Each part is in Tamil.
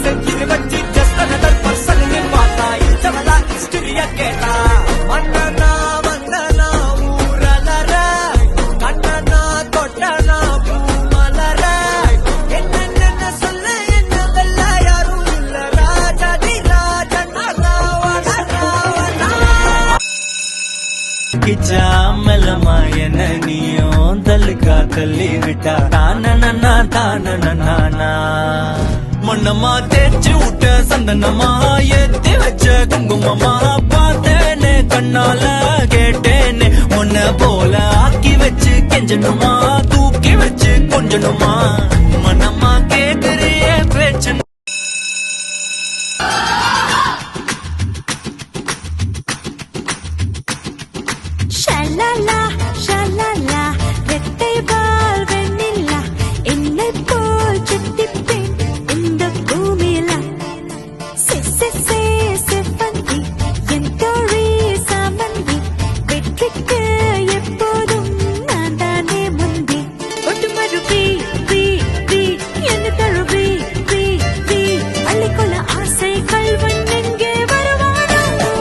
செஞ்சிரு வச்சு just another person னு பார்த்தா இச்சவளா ஹிஸ்டரிய கேட்டா மன்னனா வந்தனா ஊரலர கண்ணனா தொட்டனா பூமலர என்ன சொல்ல என்ன வெல்ல யாரும் இல்ல ராஜாதி ராஜனா ராவணா கிச்சாமலமா என்ன நீயும் தள்ளுக்கா தள்ளி விட்டா தானனா மண்ணமா தேய்ச்சி விட்ட சந்தனமா ஏத்தி வச்ச குங்குமமா பார்த்தேனே கண்ணால கேட்டேனே உன்ன போல ஆக்கி வச்சு கெஞ்சணுமா தூக்கி வச்சு கொஞ்சணுமா மனமா கேக்குறிய பேச்சு ஷலலா ஷலலா ரெட்டை பால் வெண்ணிலா என்னை போல் சுட்டிப்பேன் இந்த பூமியில செவ்வந்தி என் தோழி சாமந்தி வெற்றிக்கு எப்போதும் நான் தானே முந்தி ஒட்டுமருவி வி வி என்ன தழுவி வி வி அள்ளிக்கொள்ள ஆசை கல்வன் எங்கே வருவானோ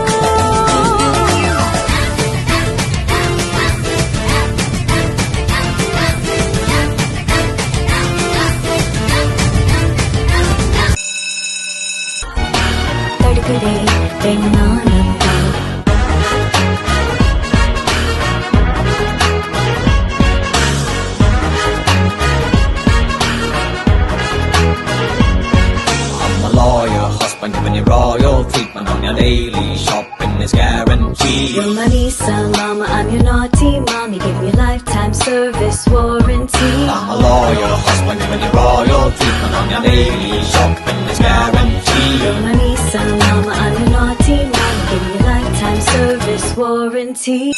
தடுக்கடே பெண்ணானந்தா I'm a lawyer, husband giving you royal treatment on your daily shopping is guaranteed. Your money, son, mama, I'm your naughty mommy. Give me lifetime service warranty. I'm a lawyer, husband giving you royal treatment on your daily shopping is guaranteed. Your money, son, mama, I'm your naughty mommy. Give me lifetime service warranty.